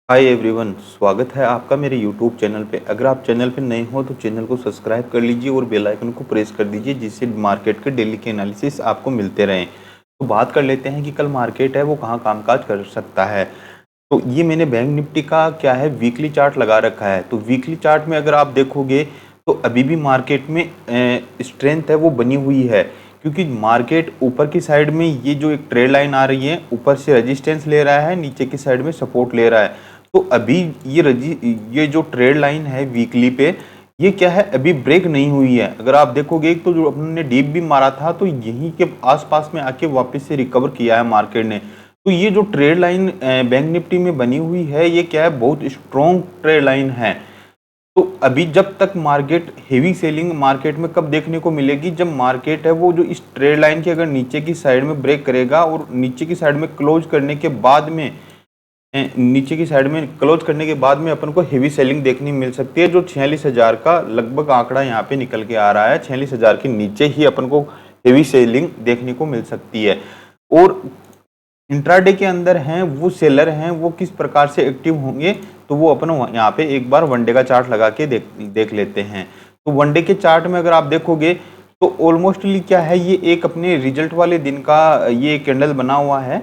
Hi everyone, स्वागत है आपका मेरे यूट्यूब चैनल पे। अगर आप चैनल पे नए हो तो चैनल को सब्सक्राइब कर लीजिए और बेल आइकन को प्रेस कर दीजिए, जिससे मार्केट के डेली के एनालिसिस आपको मिलते रहें। तो बात कर लेते हैं कि कल मार्केट है वो कहाँ कामकाज कर सकता है। तो ये मैंने बैंक निफ्टी का क्या है वीकली चार्ट लगा रखा है। तो वीकली चार्ट में अगर आप देखोगे तो अभी भी मार्केट में स्ट्रेंथ है वो बनी हुई है, क्योंकि मार्केट ऊपर की साइड में ये जो एक ट्रेड लाइन आ रही है ऊपर से रेजिस्टेंस ले रहा है, नीचे की साइड में सपोर्ट ले रहा है। तो अभी ये जो ट्रेड लाइन है वीकली पे, ये क्या है अभी ब्रेक नहीं हुई है। अगर आप देखोगे तो जो अपने डीप भी मारा था तो यहीं के आसपास में आके वापस से रिकवर किया है मार्केट ने। तो ये जो ट्रेड लाइन बैंक निफ्टी में बनी हुई है, ये क्या है बहुत स्ट्रॉन्ग ट्रेड लाइन है। तो अभी जब तक मार्केट हेवी सेलिंग मार्केट में कब देखने को मिलेगी, जब मार्केट है वो जो इस ट्रेड लाइन के अगर नीचे की साइड में ब्रेक करेगा और नीचे की साइड में क्लोज करने के बाद में अपन को हेवी सेलिंग देखने मिल सकती है। जो 46,000 का लगभग आंकड़ा यहाँ पे निकल के आ रहा है, 46,000 के नीचे ही अपन को हेवी सेलिंग देखने को मिल सकती है। और इंट्राडे के अंदर हैं वो सेलर हैं वो किस प्रकार से एक्टिव होंगे, तो वो अपन यहाँ पे एक बार वनडे का चार्ट लगा के देख लेते हैं। तो वनडे के चार्ट में अगर आप देखोगे तो ऑलमोस्टली क्या है, ये एक अपने रिजल्ट वाले दिन का ये कैंडल बना हुआ है।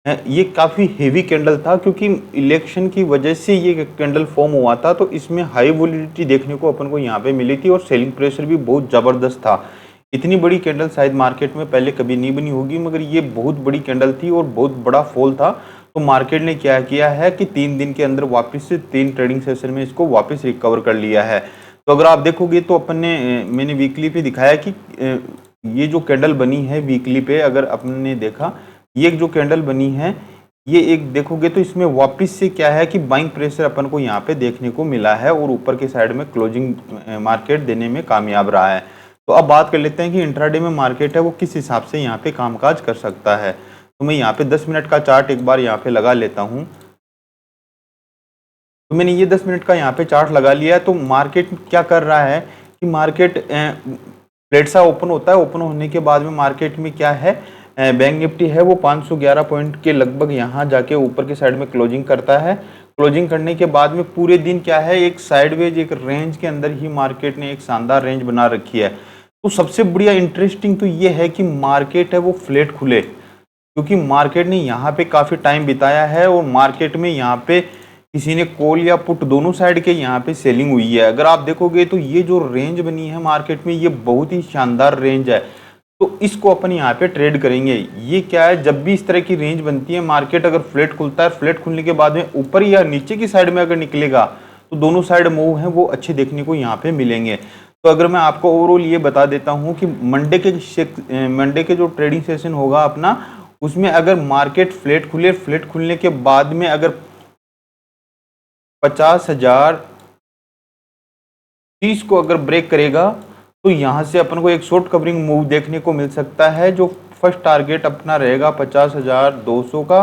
ये काफ़ी हेवी कैंडल था, क्योंकि इलेक्शन की वजह से ये कैंडल फॉर्म हुआ था। तो इसमें हाई वोलेटिलिटी देखने को अपन को यहाँ पे मिली थी और सेलिंग प्रेशर भी बहुत ज़बरदस्त था। इतनी बड़ी कैंडल शायद मार्केट में पहले कभी नहीं बनी होगी, मगर ये बहुत बड़ी कैंडल थी और बहुत बड़ा फॉल था। तो मार्केट ने क्या किया है कि 3 दिन के अंदर वापस से 3 ट्रेडिंग सेशन में इसको वापस रिकवर कर लिया है। तो अगर आप देखोगे तो मैंने वीकली पे दिखाया कि ये जो कैंडल बनी है वीकली पे, अगर अपन ने देखा ये जो कैंडल बनी है, ये एक देखोगे तो इसमें वापस से क्या है कि बाइंग प्रेशर अपन को यहाँ पे देखने को मिला है और ऊपर की साइड में क्लोजिंग मार्केट देने में कामयाब रहा है। तो अब बात कर लेते हैं कि इंट्राडे में मार्केट है वो किस हिसाब से यहाँ पे कामकाज कर सकता है। तो मैं यहाँ पे 10 मिनट का चार्ट एक बार यहाँ पे लगा लेता हूँ। तो मैंने ये 10 मिनट का यहाँ पे चार्ट लगा लिया है। तो मार्केट क्या कर रहा है कि मार्केट फ्लैट सा ओपन होता है, ओपन होने के बाद में मार्केट में क्या है बैंक निफ्टी है वो 511 पॉइंट के लगभग यहाँ जाके ऊपर की साइड में क्लोजिंग करता है। क्लोजिंग करने के बाद में पूरे दिन क्या है एक साइडवेज एक रेंज के अंदर ही मार्केट ने एक शानदार रेंज बना रखी है। तो सबसे बढ़िया इंटरेस्टिंग तो ये है कि मार्केट है वो फ्लैट खुले, क्योंकि मार्केट ने यहाँ पे काफ़ी टाइम बिताया है और मार्केट में यहाँ पे किसी ने कॉल या पुट दोनों साइड के यहाँ पे सेलिंग हुई है। अगर आप देखोगे तो ये जो रेंज बनी है मार्केट में, ये बहुत ही शानदार रेंज है। तो इसको अपन यहाँ पे ट्रेड करेंगे। ये क्या है, जब भी इस तरह की रेंज बनती है मार्केट अगर फ्लैट खुलता है, फ्लैट खुलने के बाद में ऊपर या नीचे की साइड में अगर निकलेगा तो दोनों साइड मूव हैं वो अच्छे देखने को यहाँ पे मिलेंगे। तो अगर मैं आपको ओवरऑल ये बता देता हूँ कि मंडे के जो ट्रेडिंग सेशन होगा अपना, उसमें अगर मार्केट फ्लैट खुले, फ्लैट खुलने के बाद में अगर 50,030 को अगर ब्रेक करेगा तो यहाँ से अपन को एक शॉर्ट कवरिंग मूव देखने को मिल सकता है। जो फर्स्ट टारगेट अपना रहेगा 50,200 का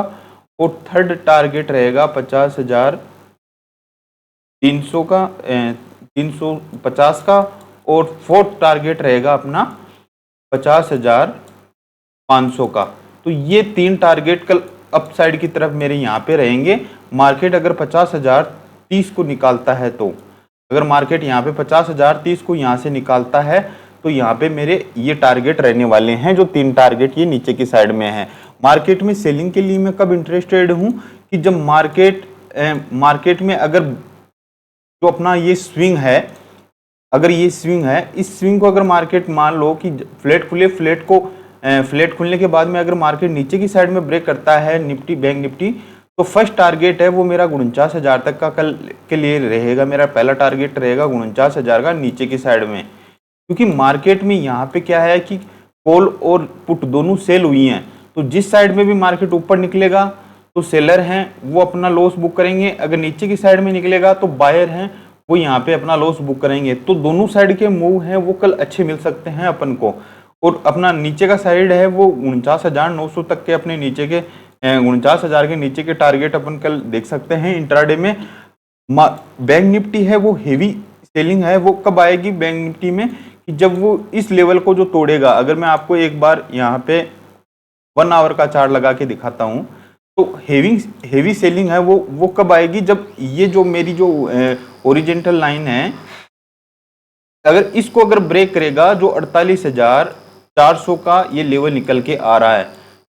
और थर्ड टारगेट रहेगा 50,300 का 350 का और फोर्थ टारगेट रहेगा अपना 50,500 का। तो ये 3 टारगेट कल अपसाइड की तरफ मेरे यहाँ पे रहेंगे। मार्केट अगर 50,030 को निकालता है, तो अगर मार्केट यहाँ पे 50,030 को यहाँ से निकालता है तो यहाँ पे मेरे ये टारगेट रहने वाले हैं। जो 3 टारगेट ये नीचे की साइड में है। मार्केट में सेलिंग के लिए मैं कब इंटरेस्टेड हूँ कि जब मार्केट में अगर जो अपना ये स्विंग है, अगर ये स्विंग है, इस स्विंग को अगर मार्केट मान लो कि फ्लैट खुले, फ्लैट खुलने के बाद में अगर मार्केट नीचे की साइड में ब्रेक करता है निफ्टी बैंक निफ्टी, तो फर्स्ट टारगेट है वो मेरा 49,000 तक का कल के लिए रहेगा। मेरा पहला टारगेट रहेगा 49,000 का नीचे की साइड में, क्योंकि मार्केट में यहाँ पे क्या है कि कॉल और पुट दोनों सेल हुई हैं। तो जिस साइड में भी मार्केट ऊपर निकलेगा तो सेलर हैं वो अपना लॉस बुक करेंगे, अगर नीचे की साइड में निकलेगा तो बायर हैं वो यहाँ पे अपना लॉस बुक करेंगे। तो दोनों साइड के मूव हैं वो कल अच्छे मिल सकते हैं अपन को। और अपना नीचे का साइड है वो 49,900 तक के अपने नीचे के 49,000 के नीचे के टारगेट अपन कल देख सकते हैं इंट्राडे में। बैंक निफ्टी है वो हेवी सेलिंग है वो कब आएगी बैंक निफ्टी में, कि जब वो इस लेवल को जो तोड़ेगा। अगर मैं आपको एक बार यहाँ पे 1 आवर का चार्ट लगा के दिखाता हूँ, तो तो हेवी सेलिंग है वो कब आएगी, जब ये जो मेरी जो ओरिजेंटल लाइन है अगर इसको अगर ब्रेक करेगा, जो 48,400 का ये लेवल निकल के आ रहा है,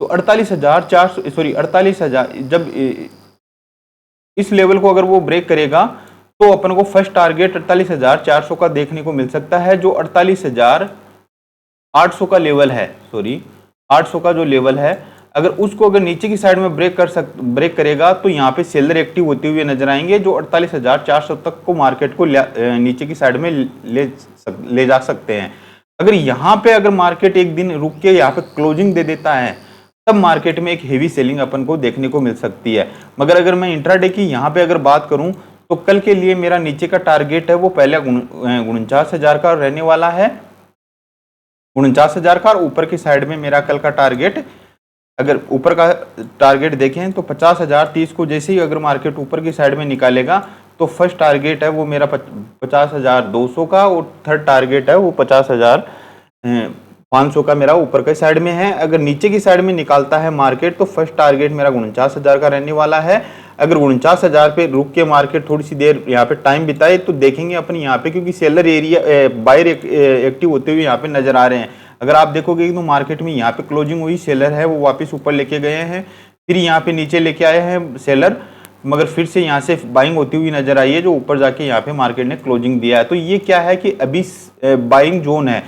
तो 48,400 सॉरी 48,000 जब इस लेवल को अगर वो ब्रेक करेगा तो अपन को फर्स्ट टारगेट 48,400 का देखने को मिल सकता है। जो 48,800 का लेवल है, सॉरी 800 का जो लेवल है, अगर उसको अगर नीचे की साइड में ब्रेक करेगा तो यहाँ पे सेलर एक्टिव होते हुए नजर आएंगे, जो 48,400 तक को मार्केट को नीचे की साइड में ले जा सकते हैं। अगर यहाँ पे अगर मार्केट एक दिन रुक के यहाँ पे क्लोजिंग दे देता है तब मार्केट में एक हेवी सेलिंग अपन को देखने को मिल सकती है। मगर अगर मैं इंट्राडे की यहाँ पे अगर बात करूं तो कल के लिए मेरा नीचे का टारगेट है वो पहले 49,000 का रहने वाला है, 49,000 का, और ऊपर की साइड में मेरा कल का टारगेट, अगर ऊपर का टारगेट देखें तो 50,030 को जैसे ही अगर मार्केट ऊपर की साइड में निकालेगा तो फर्स्ट टारगेट है वो मेरा 50,200 का, और थर्ड टारगेट है वो 50,500 का मेरा ऊपर के साइड में है। अगर नीचे की साइड में निकालता है मार्केट तो फर्स्ट टारगेट मेरा 49,000 का रहने वाला है। अगर 49,000 पे रुक के मार्केट थोड़ी सी देर यहाँ पे टाइम बिताए तो देखेंगे अपन यहाँ पे, क्योंकि सेलर एरिया बायर एक्टिव होते हुए यहाँ पे नजर आ रहे हैं। अगर आप देखोगे तो मार्केट में यहाँ पे क्लोजिंग हुई, सेलर है वो वापस ऊपर लेके गए हैं, फिर यहाँ पे नीचे लेके आए हैं सेलर, मगर फिर से यहाँ से बाइंग होती हुई नजर आई है, जो ऊपर जाके यहाँ पे मार्केट ने क्लोजिंग दिया है। तो ये क्या है कि अभी बाइंग जोन है,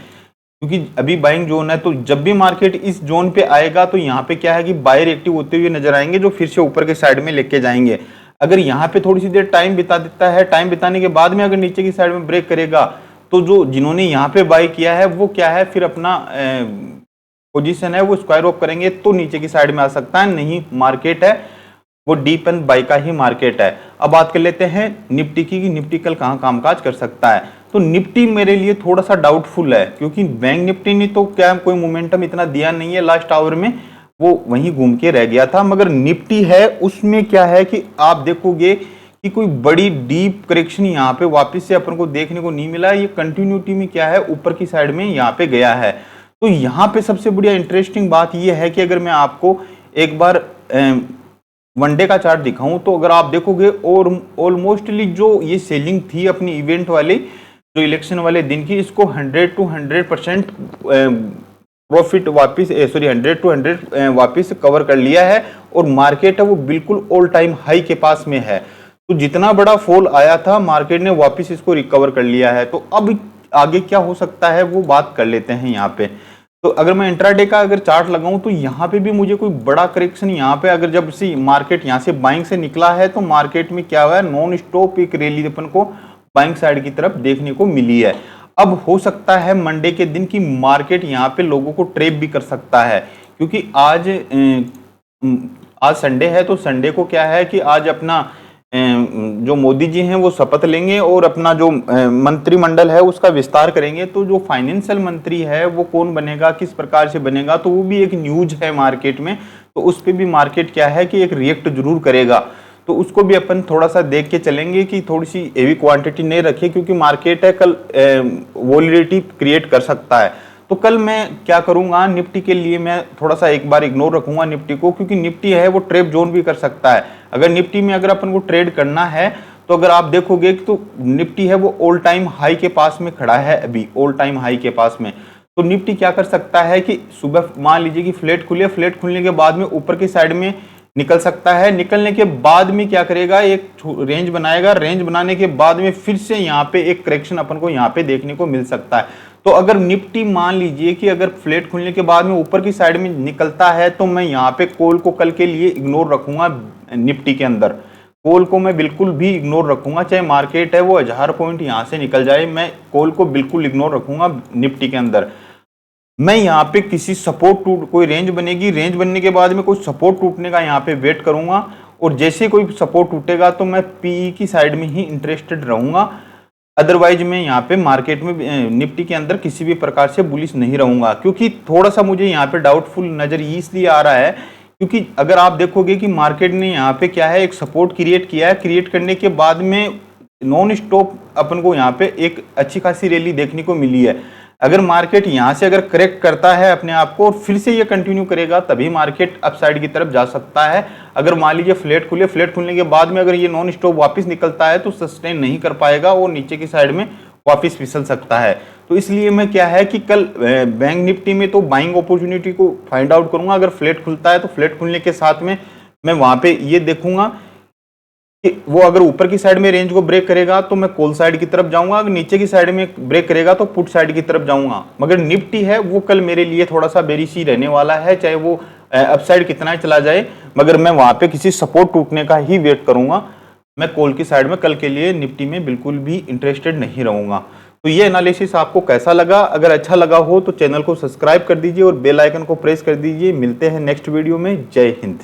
क्योंकि अभी बाइंग जोन है, तो जब भी मार्केट इस जोन पे आएगा तो यहाँ पे क्या है कि बायर एक्टिव होते हुए नजर आएंगे, जो फिर से ऊपर के साइड में लेके जाएंगे। अगर यहाँ पे थोड़ी सी देर टाइम बिता देता है, टाइम बिताने के बाद में अगर नीचे की साइड में ब्रेक करेगा तो जो जिन्होंने यहाँ पे बाय किया है वो क्या है, फिर अपना पोजीशन है वो स्क्वायर ऑफ करेंगे तो नीचे की साइड में आ सकता है। नहीं, मार्केट है वो डीप एंड बाय का ही मार्केट है। अब बात कर लेते हैं निफ्टी की, निफ्टी कल कहाँ कामकाज कर सकता है। तो निफ्टी मेरे लिए थोड़ा सा डाउटफुल है, क्योंकि बैंक निफ्टी ने तो क्या कोई मोमेंटम इतना दिया नहीं है, लास्ट आवर में वो वहीं घूम के रह गया था। मगर निफ्टी है उसमें क्या है कि आप देखोगे कि कोई बड़ी डीप करेक्शन यहाँ पे वापस से अपन को देखने को नहीं मिला। ये कंटिन्यूटी में क्या है, ऊपर की साइड में यहाँ पे गया है। तो यहाँ पे सबसे बढ़िया इंटरेस्टिंग बात ये है कि अगर मैं आपको एक बार वनडे का चार्ट दिखाऊं तो अगर आप देखोगे और ऑलमोस्टली जो ये सेलिंग थी अपनी इवेंट वाले जो इलेक्शन वाले दिन की, इसको 100 to 100% प्रॉफिट वापिस 100 to 100 वापिस कवर कर लिया है, और मार्केट है वो बिल्कुल ऑल टाइम हाई के पास में है। तो जितना बड़ा फॉल आया था मार्केट ने वापस इसको रिकवर कर लिया है। तो अब आगे क्या हो सकता है वो बात कर लेते हैं यहाँ पे। तो अगर मैं इंट्राडे का अगर चार्ट लगाऊं तो यहाँ पे भी मुझे कोई बड़ा करेक्शन यहाँ पे, अगर जब से मार्केट यहाँ से बाइंग से निकला है तो मार्केट में क्या हुआ है, नॉन स्टॉप एक रैली अपन को बाइंग साइड की तरफ देखने को मिली है। अब हो सकता है मंडे के दिन की मार्केट यहाँ पे लोगों को ट्रैप भी कर सकता है, क्योंकि आज संडे है। तो संडे को क्या है कि आज अपना जो मोदी जी हैं वो शपथ लेंगे और अपना जो मंत्रिमंडल है उसका विस्तार करेंगे। तो जो फाइनेंशियल मंत्री है वो कौन बनेगा, किस प्रकार से बनेगा, तो वो भी एक न्यूज है मार्केट में। तो उस पर भी मार्केट क्या है कि एक रिएक्ट जरूर करेगा। तो उसको भी अपन थोड़ा सा देख के चलेंगे कि थोड़ी सी हेवी क्वांटिटी नहीं रखे, क्योंकि मार्केट है कल वॉलिडिटी क्रिएट कर सकता है। तो कल मैं क्या करूंगा, निफ्टी के लिए मैं थोड़ा सा एक बार इग्नोर रखूंगा निफ्टी को, क्योंकि निफ्टी है वो ट्रेप जोन भी कर सकता है। अगर निफ्टी में अगर अपन को ट्रेड करना है तो अगर आप देखोगे तो निफ्टी है वो ऑल टाइम हाई के पास में खड़ा है, अभी ऑल टाइम हाई के पास में। तो निफ्टी क्या कर सकता है कि सुबह मान लीजिए कि फ्लैट खुले, फ्लैट खुलने के बाद में ऊपर की साइड में निकल सकता है। निकलने के बाद में क्या करेगा, एक रेंज बनाएगा, रेंज बनाने के बाद में फिर से यहाँ पे एक करेक्शन अपन को यहाँ पे देखने को मिल सकता है। तो अगर निफ्टी मान लीजिए कि अगर फ्लैट खुलने के बाद में ऊपर की साइड में निकलता है तो मैं यहाँ पे कॉल को कल के लिए इग्नोर रखूंगा। निफ्टी के अंदर कॉल को मैं बिल्कुल भी इग्नोर रखूंगा, चाहे मार्केट है वो 1000 पॉइंट यहाँ से निकल जाए, मैं कॉल को बिल्कुल इग्नोर रखूंगा निफ्टी के अंदर। मैं यहाँ पे किसी सपोर्ट कोई रेंज बनेगी, रेंज बनने के बाद में कोई सपोर्ट टूटने का यहाँ पे वेट करूंगा, और जैसे कोई सपोर्ट टूटेगा तो मैं पीई की साइड में ही इंटरेस्टेड रहूंगा। अदरवाइज मैं यहाँ पे मार्केट में निफ्टी के अंदर किसी भी प्रकार से बुलिश नहीं रहूंगा, क्योंकि थोड़ा सा मुझे यहाँ पे डाउटफुल नजर इसलिए आ रहा है क्योंकि अगर आप देखोगे कि मार्केट ने यहाँ पे क्या है एक सपोर्ट क्रिएट किया है, क्रिएट करने के बाद में नॉन स्टॉप अपन को यहाँ पे एक अच्छी खासी रैली देखने को मिली है। अगर मार्केट यहाँ से अगर करेक्ट करता है अपने आप को और फिर से ये कंटिन्यू करेगा तभी मार्केट अपसाइड की तरफ जा सकता है। अगर मान लीजिए फ्लैट खुले, फ्लैट खुलने के बाद में अगर ये नॉन स्टॉप वापस निकलता है तो सस्टेन नहीं कर पाएगा और नीचे की साइड में वापस फिसल सकता है। तो इसलिए मैं क्या है कि कल बैंक निफ्टी में तो बाइंग अपॉर्चुनिटी को फाइंड आउट करूंगा। अगर फ्लैट खुलता है तो फ्लैट खुलने के साथ में मैं वहां पे ये देखूंगा कि वो अगर ऊपर की साइड में रेंज को ब्रेक करेगा तो मैं कॉल साइड की तरफ जाऊंगा, अगर नीचे की साइड में ब्रेक करेगा तो पुट साइड की तरफ जाऊंगा। मगर निफ्टी है वो कल मेरे लिए थोड़ा सा बेरिश ही रहने वाला है, चाहे वो अपसाइड कितना ही चला जाए, मगर मैं वहां पे किसी सपोर्ट टूटने का ही वेट करूंगा। मैं कॉल की साइड में कल के लिए निफ्टी में बिल्कुल भी इंटरेस्टेड नहीं रहूंगा। तो ये एनालिसिस आपको कैसा लगा? अगर अच्छा लगा हो तो चैनल को सब्सक्राइब कर दीजिए और बेल आइकन को प्रेस कर दीजिए। मिलते हैं नेक्स्ट वीडियो में। जय हिंद।